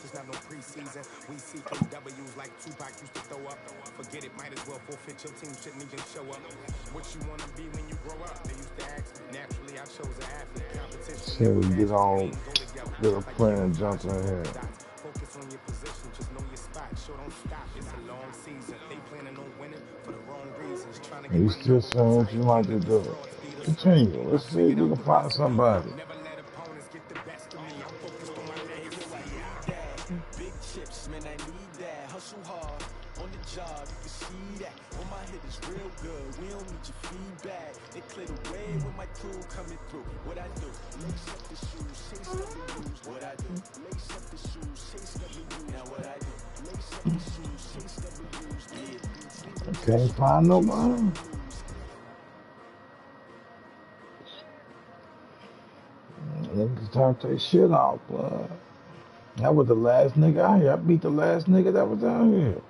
It's not no preseason. We CKWs like Tupac used to throw up. Forget it, might as well forfeit your team. Shouldn't even show up. What you wanna be when you grow up? They used to ask. Naturally, I chose an athlete. Competition Shit, never we get matched. We on, didn't go together. get a Like plan and Cuban jump Rush in and here. polka dots. Focus on your position, just know your spot. Sure, don't stop. It's a long season. They planning on winning for the wrong reasons. Trying to get You my still number, saying what you retired like to killing these do. fraud speeders. Continue. I Let's see if figured we out can the find recipe. somebody. Never let opponents get the best of me. I'm focused on my legacy. Big chips, man, I need that. Hustle hard on the job, you can see that. On my head is real good. We don't need your feedback. They clear the way with my crew coming through. What I do, lace up the shoes, chase W's. What I do, lace up the shoes, chase W's. Now what I do, lace up the shoes, chase W's. Can't find nobody. Niggas turn their shit off, blood. That was the last nigga out here. I beat the last nigga that was out here.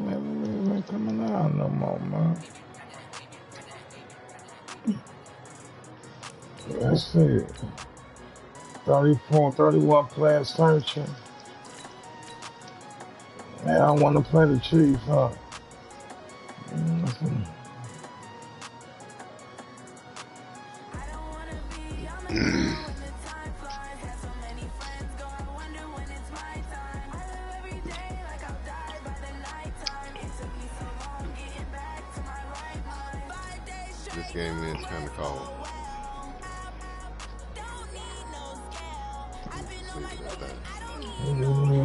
Maybe ain't coming out no more, man. Let's see. 34, 31 players searching. Man, I want to play the Chiefs, huh? This game is kind of cold.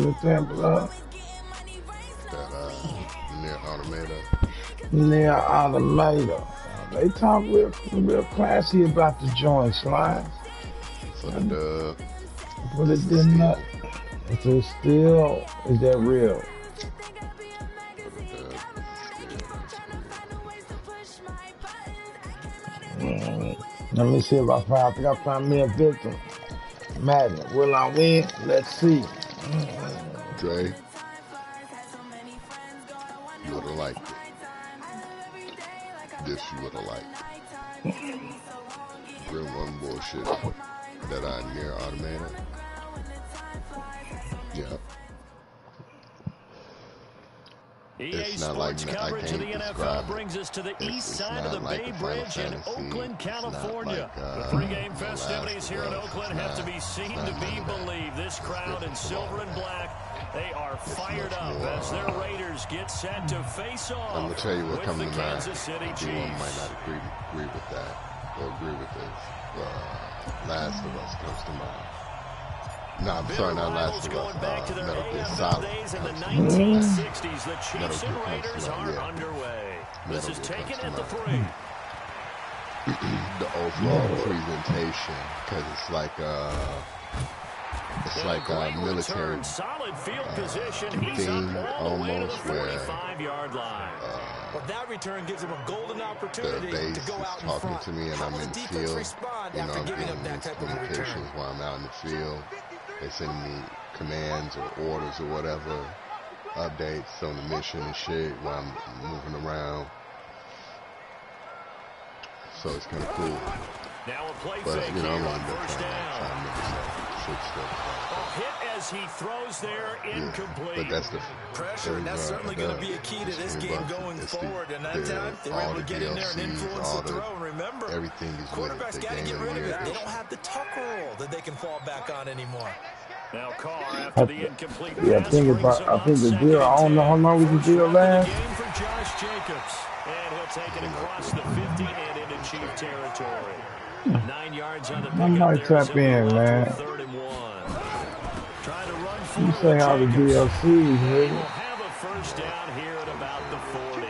What's that, blood? That near Automata. Near Automata. They talk real classy about the joint, Slide. For the dub. But it did not. It's a still, is that real? Let me see if I think I found me a victim. Madden, will I win? Let's see. Dre, you would have liked it. This you would have liked. Real one bullshit that I near Automata. Yep. It's not like I can't describe brings us to the east side of the like Bay Final Bridge in Fantasy. Oakland, California. Like, the pregame The festivities here in Oakland have to be seen to be believed. This crowd in silver and black, they are fired up as their Raiders get set to face off. I'm gonna tell you what comes to mind. Kansas City Chiefs. People might not agree with that or agree with this. Last of Us comes to mind. No, I'm sorry, not Last of Us. Metal Gear Solid. Days in the 1960s, the Chiefs and Raiders are yeah. underway. Metal This is Gear taken comes at to the mind. 3. The overall presentation, because it's like military solid field position. He's theme up all the way to the almost where 45-yard line. But that return gives him a golden the opportunity base to go is out in talking front. to me and How I'm will in the the defense field. respond You know, after I'm giving getting up that these type of a return? communications while I'm out in the field. They send me commands or orders or whatever, updates on the mission and shit while I'm moving around. So it's kind of cool. Now a play But, fake you know, I'm here on on the first trying down. to make stuff. Hit as he throws there, incomplete. But that's the Pressure, and that's certainly going to be a key to this game going forward. And that time, they were able to get in there and influence the throw. And remember, everything is quarterbacks got to get rid of it. They don't have the tuck roll that they can fall back on anymore. Now Carr after the incomplete Yeah, pass brings him I up think the 2nd deal, I don't know how and 10. long the First deal run of the lasts. game for Josh Jacobs. And he'll take it across the 50 and into Chief territory. 9 yards on the I pickup might there. tap in, man. 3rd and 1. Trying to run You forward say with how the Jacobs. DLCs, They nigga. will have a first down here at about the 40.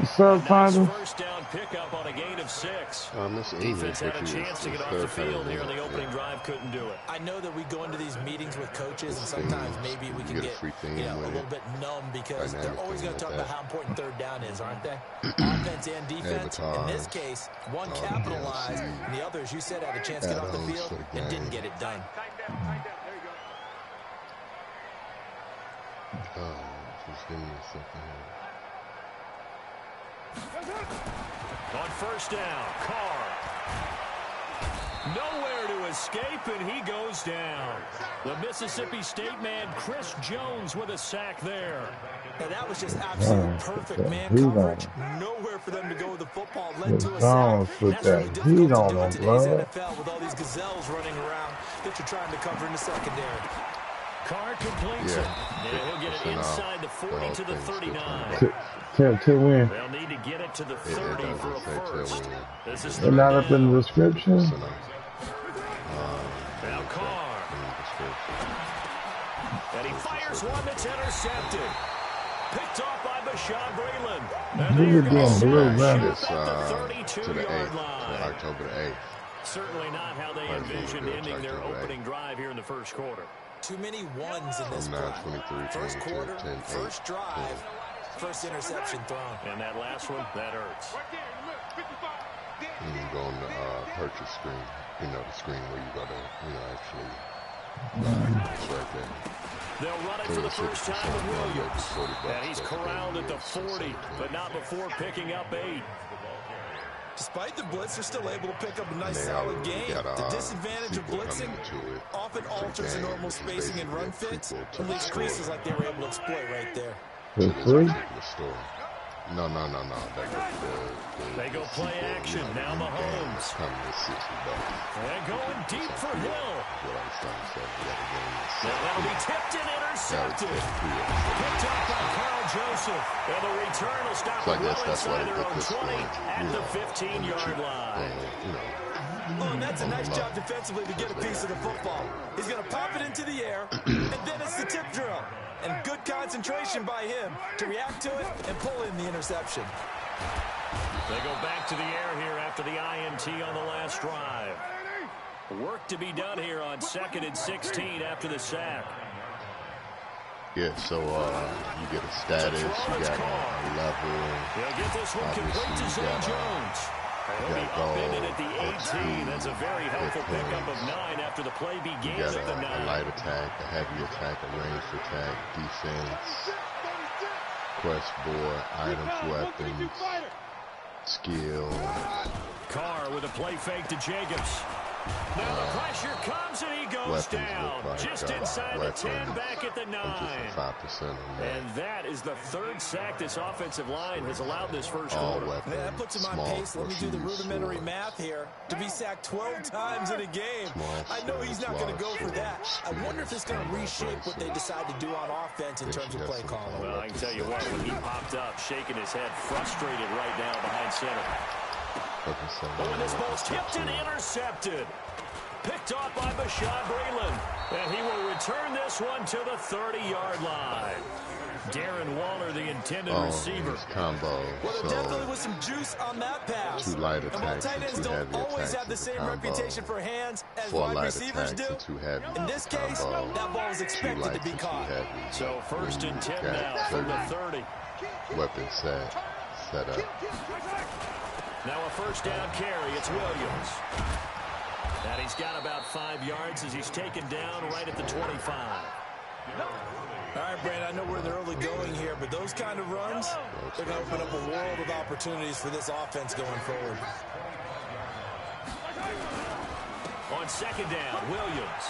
The subtitles. Nice first down pickup on a gain of 6. Miss Defense had a chance to get off the field here in the opening drive, couldn't do it. I know that we go into these meetings with coaches, and sometimes maybe we can get a little bit numb because they're always going to talk about how important 3rd down is, aren't they? Offense and defense. In this case, one capitalized, and the other, as you said, had a chance to get off the field and didn't get it done. Just give me a second. On first down, Carr. Nowhere to escape, and he goes down. The Mississippi State man, Chris Jones, with a sack there. And that was just absolutely perfect man coverage. Nowhere for them to go with the football. Led to a sack. That's really difficult to do in today's NFL with all these gazelles running around that you're trying to cover in the secondary. Carr completes it. And he'll get it inside the 40 to the 39. To win. They'll need to get it to the 30 for a first. This is they're not up in the description. Now Carr. And he fires one that's intercepted. Picked off by Bashaud Breeland. And This is they're doing real to to the 8th, line. October 8th. Certainly not how they envisioned ending their opening drive here in the first quarter. Too many ones in this play. First quarter, first drive, first interception thrown. And that last one, that hurts. And you go on the purchase screen, the screen where you got to, actually, it's right there. They'll run it for the first time with Williams. And he's corralled at the 40, but not before picking up 8. Despite the blitz, they're still able to pick up a nice solid game. The disadvantage of blitzing often alters the normal spacing and run fits, and leaves creases like they were able to exploit right there. No. They go play action. Now Mahomes. And going deep for Hill. Now that'll be tipped and intercepted. Picked up by Carl Joseph. And the return will stop well inside their own 20 at the 15-yard line. Oh, and that's a nice job defensively to get a piece of the football. He's going to pop it into the air, and then it's the tip drill. And good concentration by him to react to it and pull in the interception. They go back to the air here after the INT on the last drive. Work to be done here on 2nd and 16 after the sack. Yeah, so you get a status, you got a level. They'll get this one complete to Zay Jones. He'll be up in it at the 18. That's a very helpful pickup of 9 after the play began at the 9. A light attack, a heavy attack, a ranged attack, defense, quest board, items, weapons, skills. Carr with a play fake to Jacobs. Now the pressure comes and he goes down. Just inside the 10, back at the 9. 5% and that is the 3rd sack this offensive line has allowed this first quarter. That puts him on pace. Let me do the rudimentary math here. To be sacked 12 times in a game. I know he's not going to go for that. I wonder if it's going to reshape what they decide to do on offense in terms of play calling. Well, I can tell you what, when he popped up, shaking his head, frustrated right now behind center. Oh, and this ball's tipped and intercepted. Picked off by Bashaud Breeland. And he will return this one to the 30-yard line. Darren Waller, the intended receiver. Combo. Well, there definitely was some juice on that pass. 2 light attacks, and while tight ends don't always have the same reputation for hands as wide receivers do, in this case, that ball was expected to be caught. So 1st and 10 now from the 30. Weapon set up. Now a first down carry. It's Williams. And he's got about 5 yards as he's taken down right at the 25. All right, Brandon, I know we're in the early going here, but those kind of runs, they're going to open up a world of opportunities for this offense going forward. On 2nd down, Williams.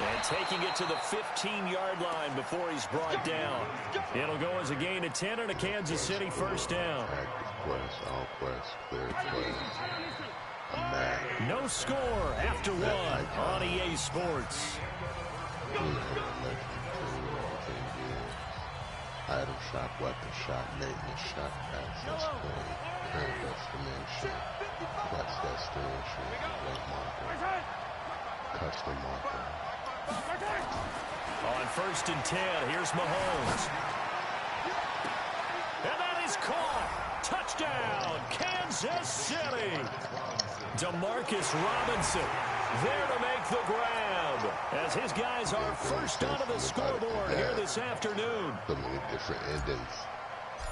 And taking it to the 15-yard line before he's brought down. It'll go as a gain of 10 and a Kansas City first down. All quest, clear play. No score after 1 on EA Sports. Item shop, weapon shop, maintenance shop, access point, current destination, quest destination, link marker, custom marker. On 1st and 10, here's Mahomes. And that is caught. Touchdown, Kansas City. DeMarcus Robinson there to make the grab as his guys are first onto the scoreboard here this afternoon. So many different endings.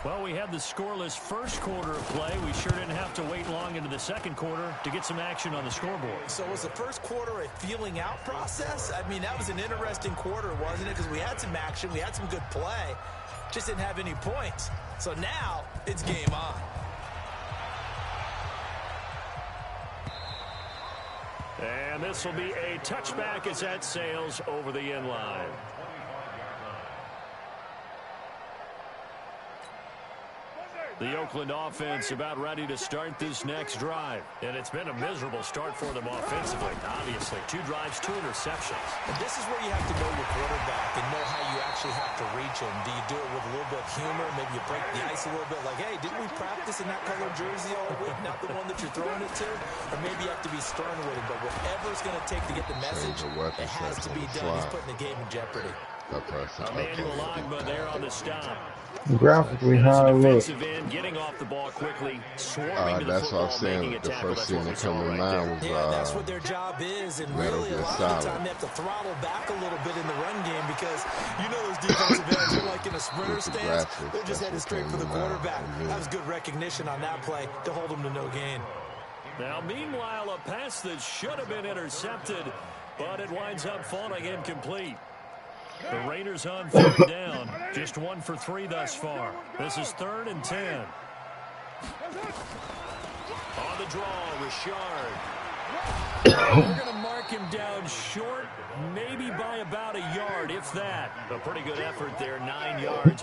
Well, we had the scoreless first quarter of play. We sure didn't have to wait long into the 2nd quarter to get some action on the scoreboard. So was the first quarter a feeling out process? I mean, that was an interesting quarter, wasn't it? Because we had some action, we had some good play, just didn't have any points. So now it's game on. And this will be a touchback as that sails over the end line. The Oakland offense about ready to start this next drive. And it's been a miserable start for them offensively. Obviously, 2 drives, 2 interceptions. And this is where you have to know your quarterback and know how you actually have to reach him. Do you do it with a little bit of humor? Maybe you break the ice a little bit like, hey, didn't we practice in that color jersey all week? Not the one that you're throwing it to? Or maybe you have to be stern with him. But whatever it's going to take to get the message, it has to be done. He's putting the game in jeopardy. Emmanuel Ogba there on the stop. Graphically, how it looks. Getting off the ball quickly, swarming to the that's what I'm saying. The first thing that come to mind was that's what their job is, and really a lot of the time they have to throttle back a little bit in the run game because you know those defensive ends are like in a sprinter stance. They're just headed straight for the quarterback. That was good recognition on that play to hold them to no gain. Now, meanwhile, a pass that should have been intercepted, but it winds up falling incomplete. The Raiders on 3rd down. Just 1 for 3 thus far. This is 3rd and 10. On the draw, Richard. They're going to mark him down short, maybe by about a yard, if that. A pretty good effort there, 9 yards.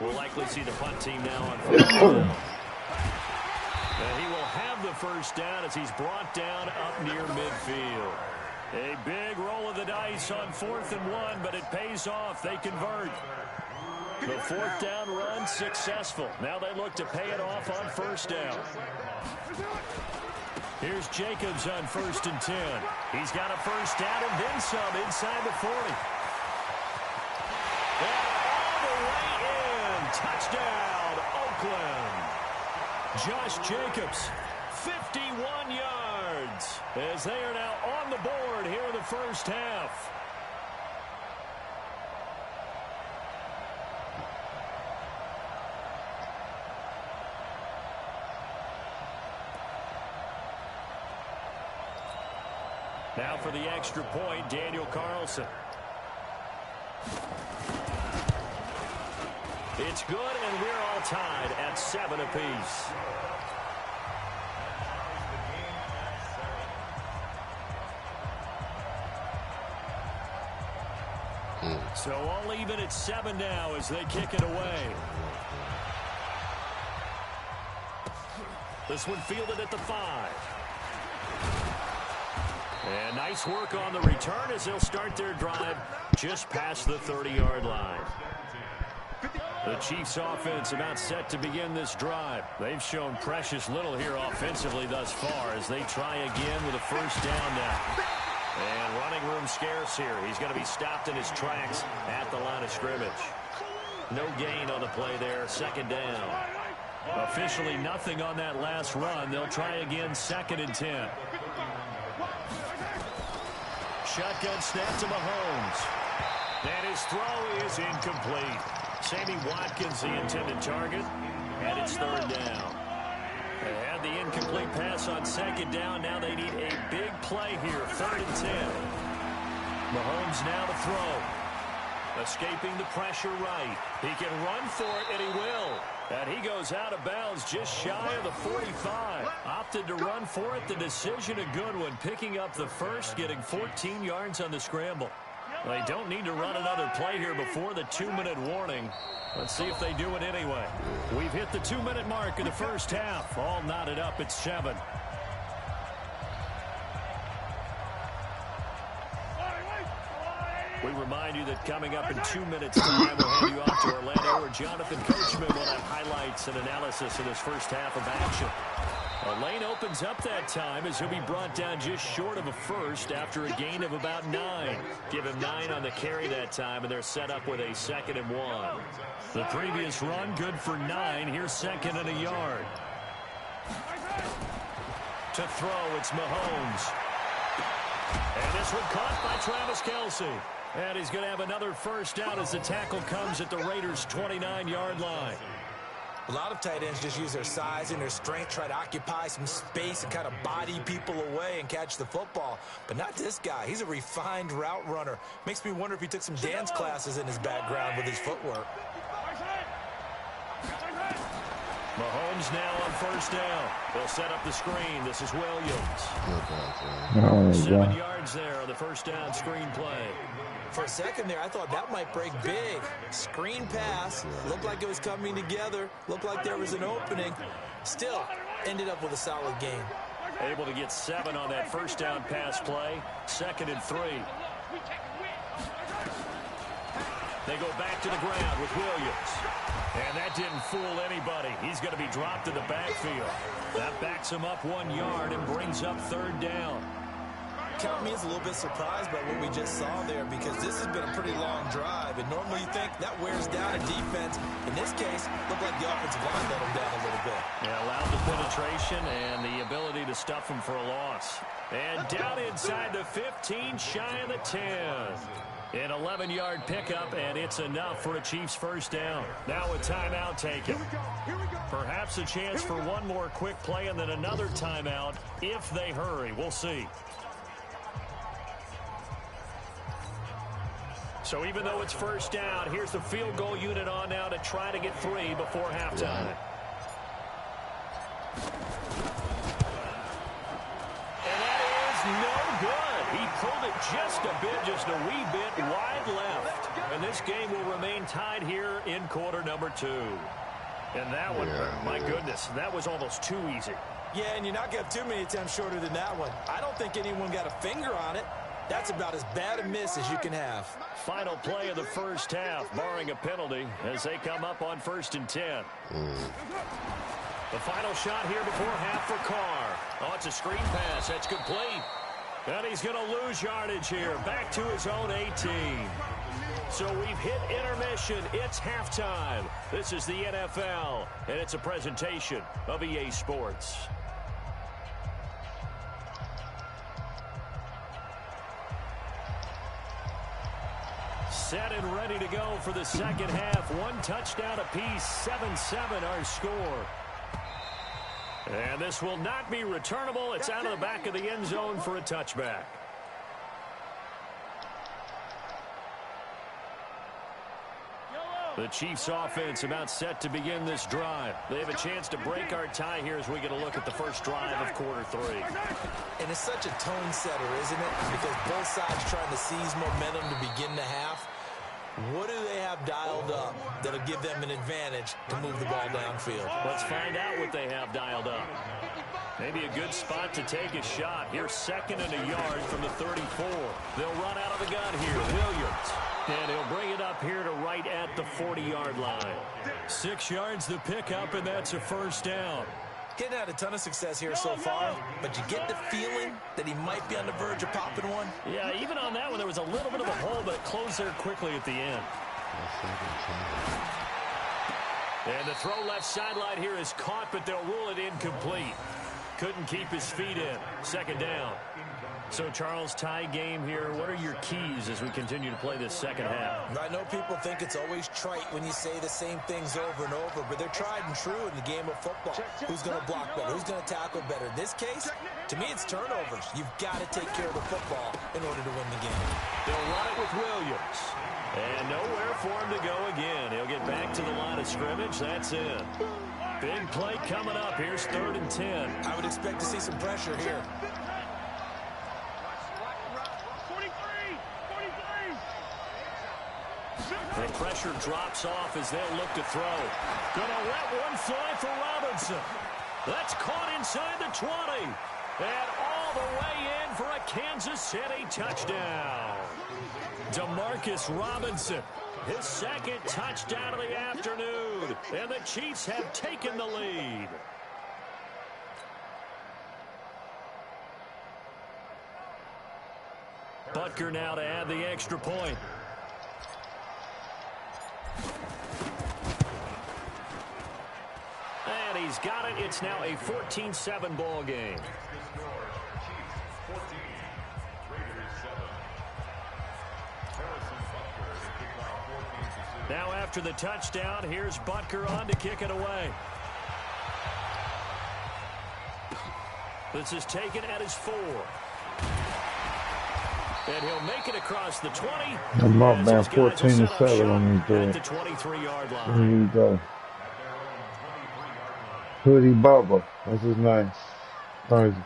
We'll likely see the punt team now on 1st down. And he will have the 1st down as he's brought down up near midfield. A big roll of the dice on 4th and 1, but it pays off. They convert. The 4th down run successful. Now they look to pay it off on 1st down. Here's Jacobs on 1st and 10. He's got a 1st down and then some inside the 40. And all the way in. Touchdown, Oakland. Josh Jacobs, 51 yards, as they are now on the board here in the 1st half. Now for the extra point, Daniel Carlson. It's good, and we're all tied at 7 apiece. So all even at 7 now as they kick it away. This one fielded at the 5. And nice work on the return as they'll start their drive just past the 30-yard line. The Chiefs offense about set to begin this drive. They've shown precious little here offensively thus far as they try again with a 1st down now. And running room scarce here. He's going to be stopped in his tracks at the line of scrimmage. No gain on the play there. 2nd down. Officially nothing on that last run. They'll try again 2nd and 10. Shotgun snap to Mahomes. And his throw is incomplete. Sammy Watkins, the intended target. And it's 3rd down. They had the incomplete pass on 2nd down. Now they need a big play here. 3rd and 10. Mahomes now to throw. Escaping the pressure right. He can run for it, and he will. And he goes out of bounds just shy of the 45. Opted to run for it. The decision a good one. Picking up the 1st, getting 14 yards on the scramble. They don't need to run another play here before the 2-minute warning. Let's see if they do it anyway. We've hit the 2-minute mark in the 1st half. All knotted up at 7. We remind you that coming up in 2 minutes' time, we'll hand you off to Orlando, where Jonathan Coachman will have highlights and analysis of this 1st half of action. A lane opens up that time as he'll be brought down just short of a 1st after a gain of about 9. Give him 9 on the carry that time, and they're set up with a 2nd and 1. The previous run, good for 9. Here's 2nd and a yard. To throw, it's Mahomes. And this one caught by Travis Kelce. And he's going to have another 1st down as the tackle comes at the Raiders' 29-yard line. A lot of tight ends just use their size and their strength, try to occupy some space and kind of body people away and catch the football. But not this guy. He's a refined route runner. Makes me wonder if he took some dance classes in his background with his footwork. Mahomes now on first down. They'll set up the screen. This is Williams. 7 yards there on the first down screen play. For a second there, I thought that might break big. Screen pass. Looked like it was coming together. Looked like there was an opening. Still, ended up with a solid game. Able to get 7 on that first down pass play. 2nd and 3. They go back to the ground with Williams. And that didn't fool anybody. He's going to be dropped in the backfield. That backs him up 1 yard and brings up 3rd down. Count me as a little bit surprised by what we just saw there, because this has been a pretty long drive, and normally you think that wears down a defense. In this case, looked like the offensive line let him down a little bit. Yeah, allowed the penetration and the ability to stuff him for a loss. And down inside the 15, shy of the 10. An 11-yard pickup, and it's enough for a Chiefs first down. Now a timeout taken. Perhaps a chance for one more quick play and then another timeout if they hurry. We'll see. So even though it's first down, here's the field goal unit on now to try to get 3 before halftime. And that is no good. He pulled it just a bit, just a wee bit wide left. And this game will remain tied here in quarter number 2. And that one, my goodness, that was almost too easy. Yeah, and you're not going to have too many attempts shorter than that one. I don't think anyone got a finger on it. That's about as bad a miss as you can have. Final play of the first half, barring a penalty, as they come up on 1st and 10. The final shot here before half for Carr. Oh, it's a screen pass. That's complete. And he's going to lose yardage here. Back to his own 18. So we've hit intermission. It's halftime. This is the NFL, and it's a presentation of EA Sports. Set and ready to go for the second half. 1 touchdown apiece, 7-7 our score. And this will not be returnable. It's out of the back of the end zone for a touchback. The Chiefs offense about set to begin this drive. They have a chance to break our tie here as we get a look at the first drive of quarter 3. And it's such a tone setter, isn't it? Because both sides trying to seize momentum to begin the half. What do they have dialed up that'll give them an advantage to move the ball downfield? Let's find out what they have dialed up. Maybe a good spot to take a shot. Here's 2nd and a yard from the 34. They'll run out of the gun here. Williams. And he'll bring it up here to right at the 40-yard line. 6 yards to pick up, and that's a first down. Getting had a ton of success here so far, but you get the feeling that he might be on the verge of popping one. Yeah, even on that one, there was a little bit of a hole, but it closed there quickly at the end. And the throw left sideline here is caught, but they'll rule it incomplete. Couldn't keep his feet in. 2nd down. So, Charles, tie game here. What are your keys as we continue to play this second half? I know people think it's always trite when you say the same things over and over, but they're tried and true in the game of football. Who's going to block better? Who's going to tackle better? In this case, to me, it's turnovers. You've got to take care of the football in order to win the game. They'll run it with Williams. And nowhere for him to go again. He'll get back to the line of scrimmage. That's it. Big play coming up. Here's 3rd and 10. I would expect to see some pressure here. The pressure drops off as they'll look to throw. Gonna let one fly for Robinson. That's caught inside the 20. And all the way in for a Kansas City touchdown. DeMarcus Robinson, his 2nd touchdown of the afternoon. And the Chiefs have taken the lead. Butker now to add the extra point. And he's got it. It's now a 14-7 ball game. Now after the touchdown, here's Butker on to kick it away. This is taken at his 4. And he'll make it across the 20. I'm up, man, 14-7 on these at the 23-yard line. Here you go. Hoodie Bubba. That's his name. Crazy.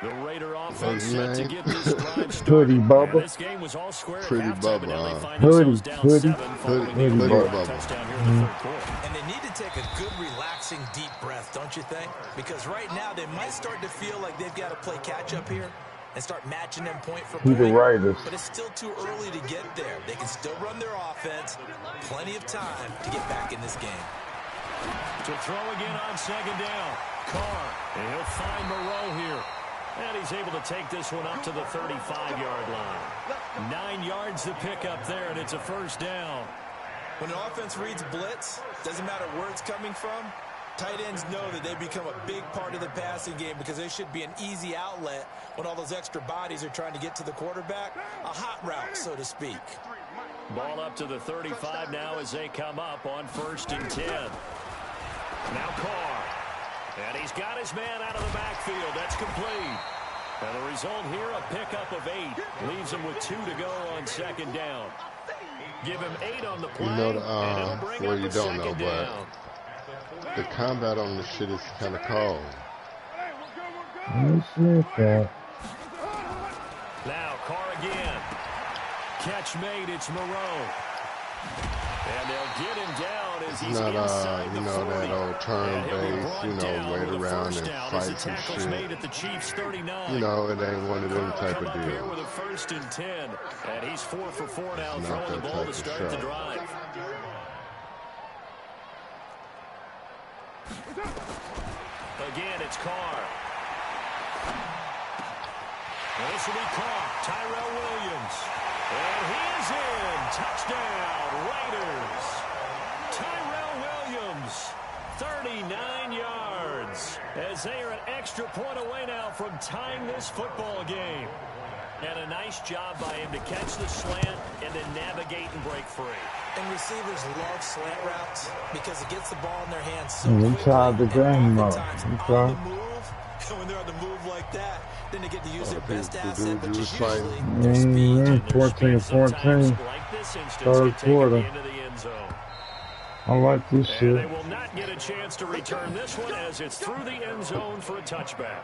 The Raider offense set to get this drive started. Hoodie Bubba. This game was all square Pretty at halftime, Bubba, and now they find themselves down 7 following the Bubba. touchdown here in the third quarter. And they need to take a good, relaxing, deep breath, don't you think? Because right now they might start to feel like they've got to play catch-up here and start matching them point for point. The Raiders. But it's still too early to get there. They can still run their offense. Plenty of time to get back in this game. To throw again on second down. Carr, and he'll find Moreau here. And he's able to take this one up to the 35-yard line. 9 yards to pick up there, and it's a first down. When an offense reads blitz, doesn't matter where it's coming from, tight ends know that they become a big part of the passing game because they should be an easy outlet when all those extra bodies are trying to get to the quarterback. A hot route, so to speak. Ball up to the 35 now as they come up on 1st and 10. Now Carr. And he's got his man out of the backfield. That's complete. And the result here, a pickup of 8. Leaves him with 2 to go on second down. Give him 8 on the play. You know, well, you don't know, down. But the combat on this shit is kind of cold. Now Carr again. Catch made. It's Moreau. And they'll get him down as he's inside the 40. That old turn base, wait around and fight some shit. Made at the Chiefs 39. It ain't one of them type of deals. Here with a 1st and 10, and he's 4 for 4 now, throwing the ball to start the drive. Again, it's Carr. And this will be caught. Tyrell Williams. And he is in. Touchdown, Raiders. Tyrell Williams, 39 yards. As they are an extra point away now from tying this football game. And a nice job by him to catch the slant and then navigate and break free. And receivers love slant routes because it gets the ball in their hands so quickly. On the move. And when they're on the move like that, then they get to use their best asset, which is usually their speed. 14-14. Third quarter. I like this shit. They will not get a chance to return this one as it's through the end zone for a touchback.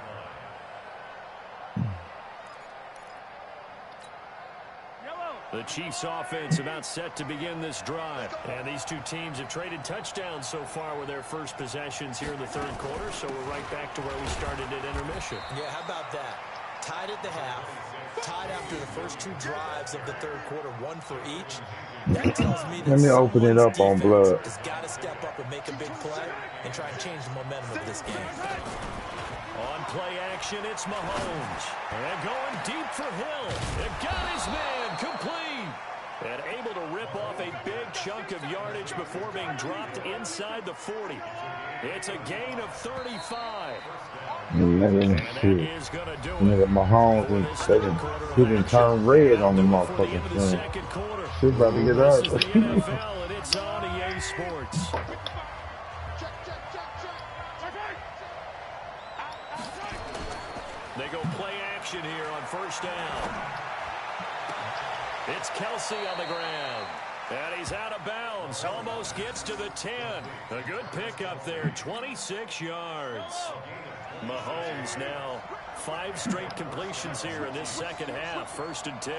The Chiefs offense about set to begin this drive. And these two teams have traded touchdowns so far with their first possessions here in the third quarter. So we're right back to where we started at intermission. Yeah, how about that? Tied at the half, tied after the first 2 drives of the third quarter, 1 for each. That tells me that let me open it up on blood. Has got to step up and make a big play and try and change the momentum of this game. On play action, it's Mahomes. And going deep for Hill. They've got his man complete. And able to rip off a big chunk of yardage before being dropped inside the 40. It's a gain of 35. And that is going to do it. Nigga, Mahomes, he didn't turn red on the motherfucking thing. Shit about to get up. And it's on EA Sports. They go play action here on first down. It's Kelsey on the ground. And he's out of bounds. Almost gets to the 10. A good pickup there. 26 yards. Mahomes now 5 straight completions here in this second half. 1st and 10.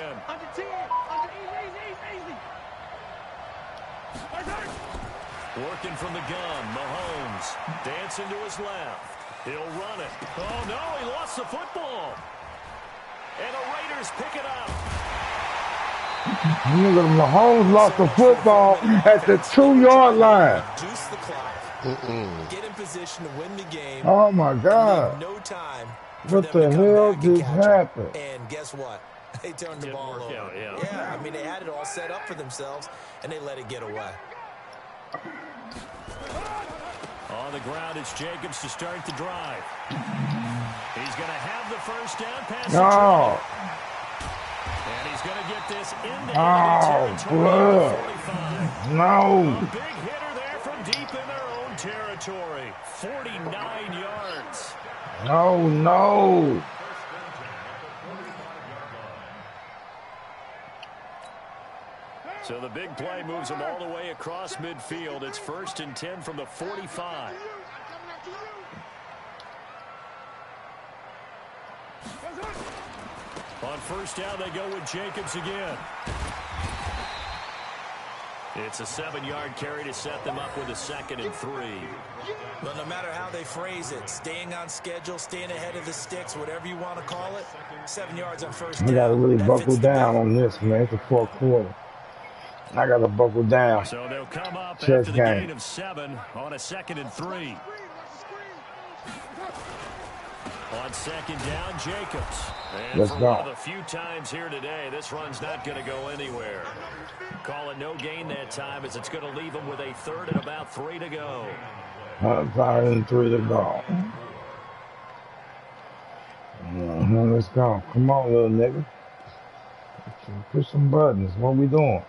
Working from the gun. Mahomes dancing to his left. He'll run it. Oh, no, he lost the football. And the Raiders pick it up. Nigga, Mahomes lost the football at the 2-yard line. Juice the clock. Get in position to win the game. Oh, my God. No time. What the hell just happened? And guess what? They turned the ball over. Yeah, I mean, they had it all set up for themselves, and they let it get away. On the ground, it's Jacobs to start the drive. He's going to have the first down pass. No. And he's going to get this into territory. 45. No. A big hitter there from deep in their own territory. 49 yards. No. So the big play moves them all the way across midfield. It's 1st and 10 from the 45. On first down, they go with Jacobs again. It's a 7-yard carry to set them up with a 2nd and 3. But no matter how they phrase it, staying on schedule, staying ahead of the sticks, whatever you want to call it, 7 yards on first down. I gotta really buckle down on this, man. It's the 4th quarter. I gotta buckle down. So they'll come up after the gain of 7 on a 2nd and 3. On 2nd down, Jacobs. And Let's for go. one of the few times here today, this run's not going to go anywhere. Call it no gain that time, as it's going to leave them with a 3rd and about 3 to go. 5 and 3 to go. Let's go. Come on, little nigga. Push some buttons. What we doing?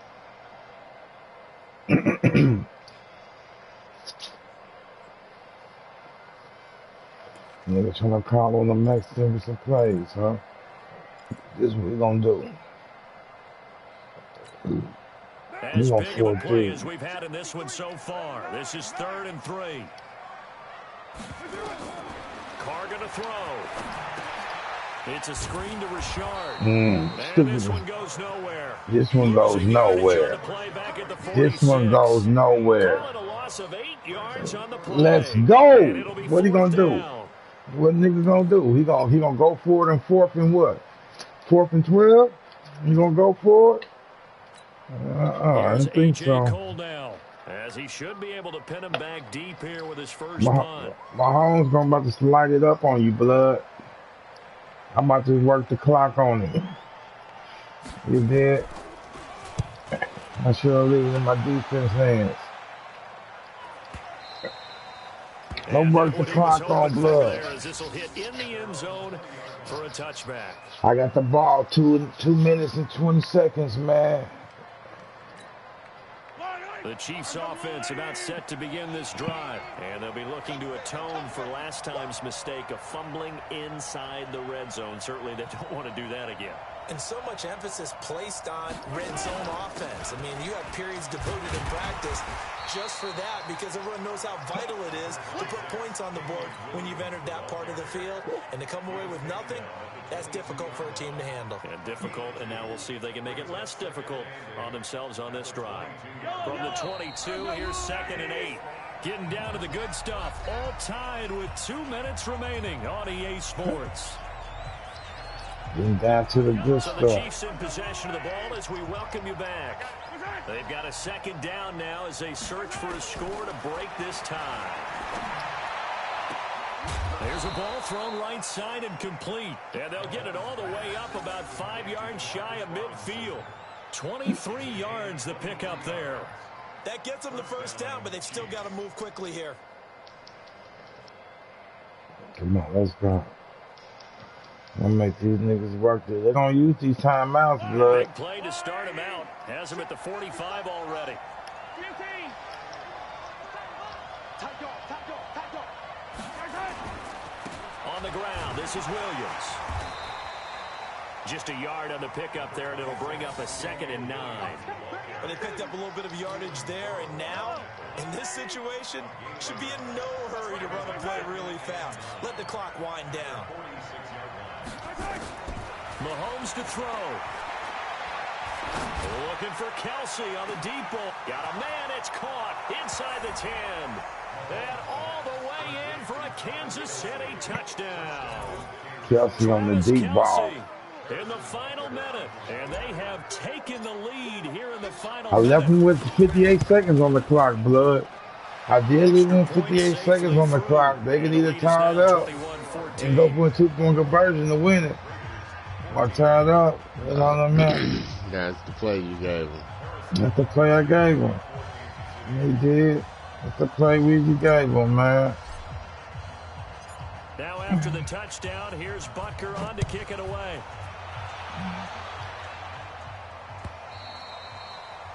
Nigga trying to call on the Mexican with some plays, huh? This is what we gonna do. As big of a play as we've had in this one so far. This is 3rd and 3. Carr gonna throw. It's a screen to Richard. And this one goes nowhere. This one goes nowhere. This one goes nowhere. Let's go. What he gonna do? What nigga gonna do? He gonna go for it in 4th and what? 4th and 12? You gonna go for it? I don't think so. As he should be able to pin him back deep here with his first punt. Mahomes gonna about to slide it up on you, blood. I'm about to work the clock on it. You did? I should leave it in my defense hands. Don't work the clock on, blood. This will hit in the end zone for a touchback. I got the ball 2 minutes and 20 seconds, man. The Chiefs offense about set to begin this drive, and they'll be looking to atone for last time's mistake of fumbling inside the red zone. Certainly they don't want to do that again. And so much emphasis placed on red zone offense. I mean, you have periods devoted in practice just for that, because everyone knows how vital it is to put points on the board when you've entered that part of the field. And to come away with nothing, that's difficult for a team to handle. And difficult, and now we'll see if they can make it less difficult on themselves on this drive. From the 22, here's 2nd and 8. Getting down to the good stuff, all tied with 2 minutes remaining on EA Sports. Getting down to the good stuff. So the Chiefs in possession of the ball as we welcome you back. They've got a 2nd down now as they search for a score to break this tie. There's a ball thrown right side and complete. And they'll get it all the way up about 5 yards shy of midfield. 23 yards the pickup there. That gets them the first down, but they've still got to move quickly here. Come on, let's go. I'm gonna make these niggas work there. They're gonna use these timeouts, blood. Big play to start him out. Has him at the 45 already. On the ground, this is Williams. Just a yard on the pickup there, and it'll bring up a 2nd and 9. But they picked up a little bit of yardage there, and now, in this situation, should be in no hurry to run a play really fast. Let the clock wind down. Mahomes to throw. Looking for Kelsey on the deep ball. Got a man, it's caught inside the 10. And all the way in for a Kansas City touchdown. Kelsey on the deep ball. In the final minute, and they have taken the lead here in the final I left minute. him with 58 seconds on the clock, blood. I did leave him 58 seconds on the clock. They can either tie it up and go for a 2-point conversion to win it, or tie it up. You know what I mean? That's the play you gave him. That's the play I gave him. He did. That's the play we gave him, man. Now after the touchdown, here's Butker on to kick it away.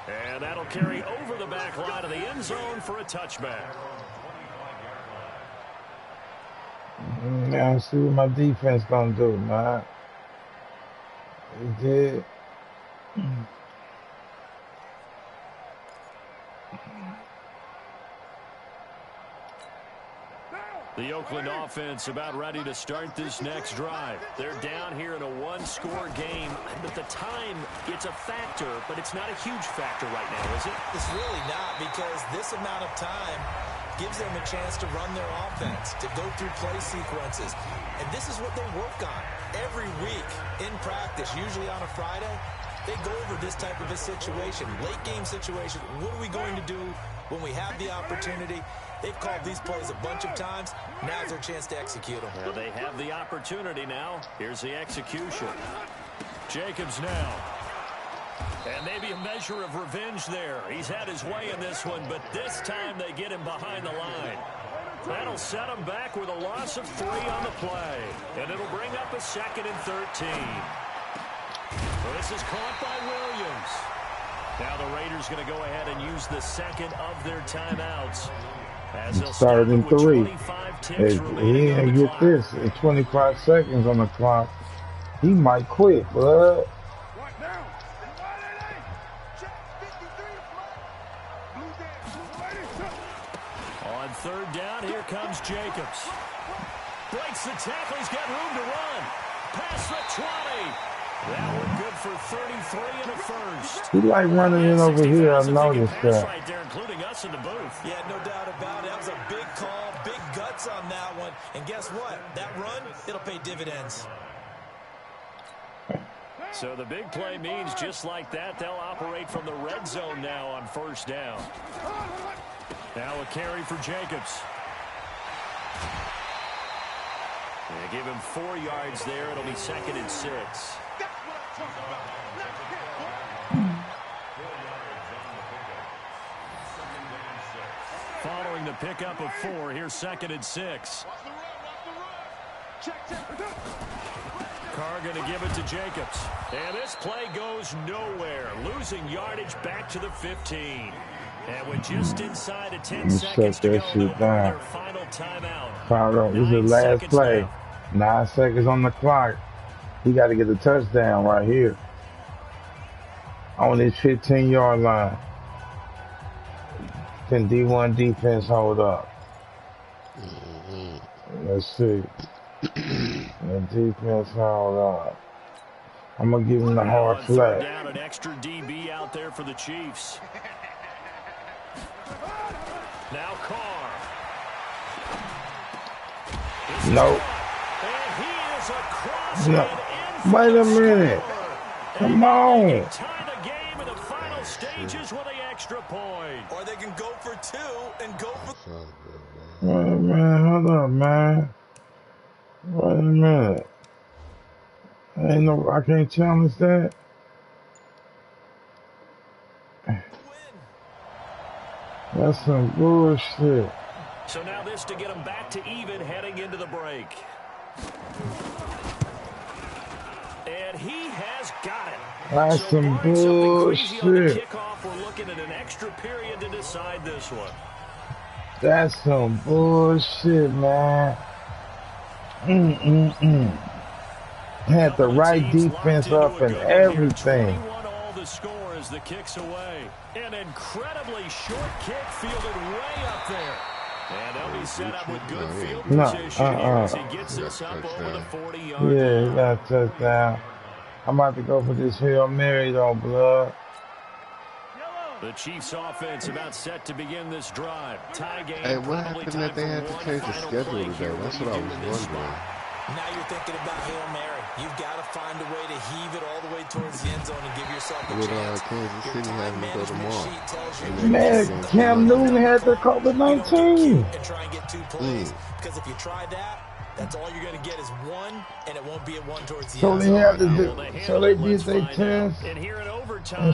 And that'll carry over the back line of the end zone for a touchback. Now see what my defense gonna do, man. He did. The Oakland offense about ready to start this next drive. They're down here in a one-score game. But the time, it's a factor, but it's not a huge factor right now, is it? It's really not, because this amount of time gives them a chance to run their offense, to go through play sequences. And this is what they work on every week in practice, usually on a Friday. They go over this type of a situation, late game situation. What are we going to do when we have the opportunity? They've called these plays a bunch of times. Now's their chance to execute them. Well, they have the opportunity now. Here's the execution. Jacobs now. And maybe a measure of revenge there. He's had his way in this one, but this time they get him behind the line. That'll set him back with a loss of 3 on the play. And it'll bring up a 2nd and 13. So this is caught by Williams. Now the Raiders going to go ahead and use the second of their timeouts. As they'll start in 3. If he didn't get clock. this in 25 seconds on the clock, he might quit, bud. On 3rd down, here comes Jacobs. Breaks the tackle. He's got room to run. Past the 20. That one good for 33 and a first. He like running in over here. I noticed that. Right there, including us in the booth. Yeah, no doubt about it. That was a big call, big guts on that one. And guess what? That run, it'll pay dividends. So the big play means just like that, they'll operate from the red zone now on 1st down. Now a carry for Jacobs. They give him 4 yards there. It'll be 2nd and 6. Following the pickup of 4, here's 2nd and 6. Carr going to give it to Jacobs. And this play goes nowhere. Losing yardage back to the 15. And with just inside of 10 seconds to go, their final timeout. This is the last play. Left. 9 seconds on the clock. He got to get a touchdown right here. On his 15-yard line. Can D1 defense hold up? Let's see. The defense hold up. I'm going to give him the hard flat. Down an extra DB out there for the Chiefs. Now Carr. Nope. And he is across No. Wait a minute. Come on. Tie the game in the final stages with the extra point. Or they can go for 2 and go for... Wait a minute. Hold up, man. Wait a minute. Ain't no, I can't challenge that. That's some bullshit. So now this to get them back to even heading into the break. And he has got it. That's so some bullshit. Kickoff, we're looking at an extra period to decide this one. That's some bullshit, man. Had the right defense up and everything. 21 all the score as the kick's away. An incredibly short kick fielded way up there. And they'll be set up with good field position as he gets this up over the 40-yard line. Yeah, he got a touchdown. I'm about to go for this Hail Mary though, blood. The Chiefs offense about set to begin this drive. Tie game. Hey, what happened that they had to change the schedule today? That's what I was wondering. Now you're thinking about Hail Mary. You've got to find a way to heave it all the way towards the end zone and give yourself a chance. Kansas City having to go tomorrow. Man, Cam Newton had the COVID-19. And try and get 2 plays. Because if you try that, that's all you're going to get is 1, and it won't be a 1 towards the end zone. So they have to do, so they did their test. And here in overtime,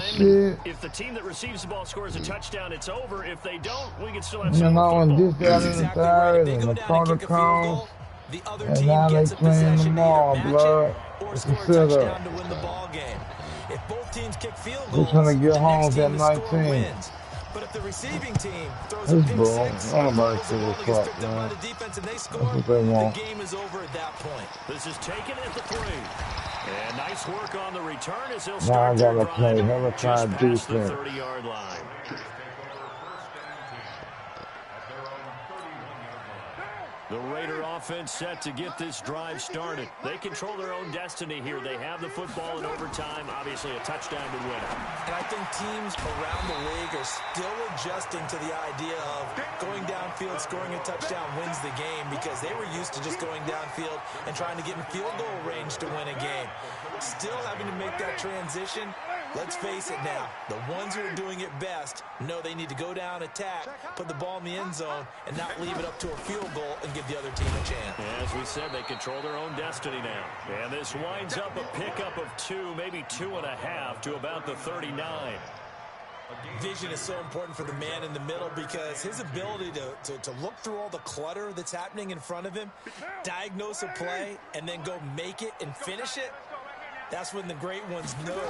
if the team that receives the ball scores a touchdown, it's over. If they don't, we can still have some more football. And this, that, and the third, and the protocols. The other And team now they gets a playing possession to tomorrow, either match blood. it or It's score a a setup. touchdown to win the ball game. If both teams kick field We're goals, trying to get the home next at team to score 19. wins. But if the receiving team throws a That's pick bull. six, Nobody throws the said ball it's gets fuck, picked up by man. the defense and they score, That's what they want. the game is over at that point. This is taken at the 3. And nice work on the return as he'll Now I start their gotta drive play hella just try past the defense. 30-yard line. The Raider offense set to get this drive started. They control their own destiny here. They have the football in overtime, obviously a touchdown to win it. And I think teams around the league are still adjusting to the idea of going downfield, scoring a touchdown wins the game, because they were used to just going downfield and trying to get in field goal range to win a game. Still having to make that transition. Let's face it now, the ones who are doing it best know they need to go down, attack, put the ball in the end zone, and not leave it up to a field goal and give the other team a chance. As we said, they control their own destiny now. And this winds up a pickup of 2, maybe 2.5 to about the 39. Vision is so important for the man in the middle, because his ability to look through all the clutter that's happening in front of him, diagnose a play, and then go make it and finish it, that's when the great ones know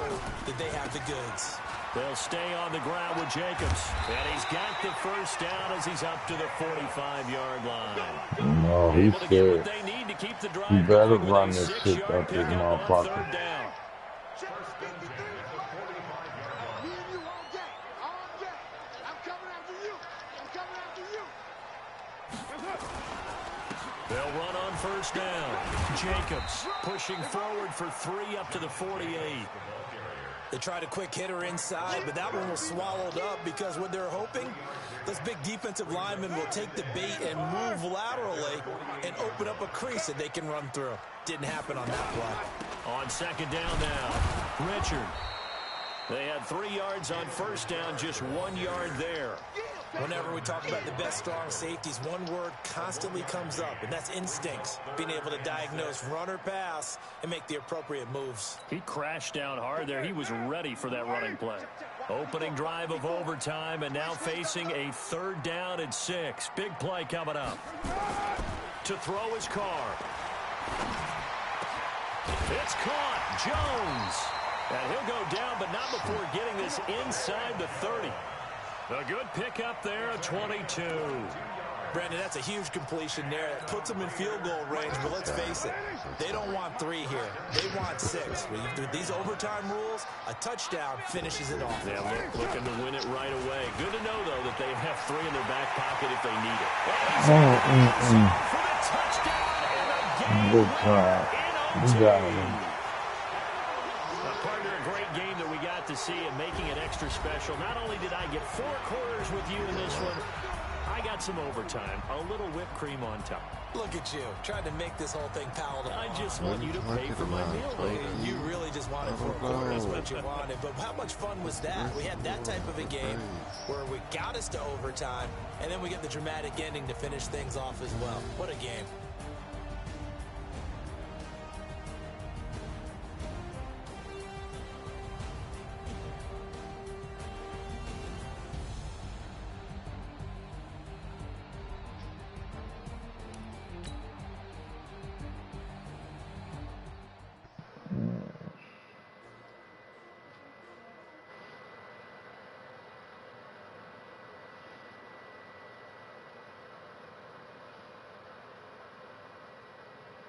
that they have the goods. They'll stay on the ground with Jacobs. And he's got the first down as he's up to the 45-yard line. No, he said he better run this shit up his motherfucker. They'll run on first down. Jacobs pushing forward for 3 up to the 48. They tried a quick hitter inside, but that one was swallowed up, because what they're hoping, this big defensive lineman will take the bait and move laterally and open up a crease that they can run through. Didn't happen on that play. On second down now, Richard. They had 3 yards on first down, just 1 yard there. Whenever we talk about the best strong safeties, one word constantly comes up, and that's instincts. Being able to diagnose run or pass and make the appropriate moves. He crashed down hard there. He was ready for that running play. Opening drive of overtime, and now facing a 3rd down and 6. Big play coming up. To throw his car. It's caught. Jones. And he'll go down, but not before getting this inside the 30. A good pickup there at 22. Brandon, that's a huge completion there. That puts them in field goal range, but let's face it, they don't want 3 here. They want 6. With these overtime rules, a touchdown finishes it off. Yeah, looking to win it right away. Good to know, though, that they have 3 in their back pocket if they need it. For the touchdown and a game winner in OT. Game that we got to see, and making it extra special. Not only did I get 4 quarters with you in this one, I got some overtime, a little whipped cream on top. Look at you, trying to make this whole thing palatable. I just want you to pay for my meal. You really just wanted 4 quarters, what you wanted. But how much fun was that? We had that type of a game where we got us to overtime, and then we get the dramatic ending to finish things off as well. What a game.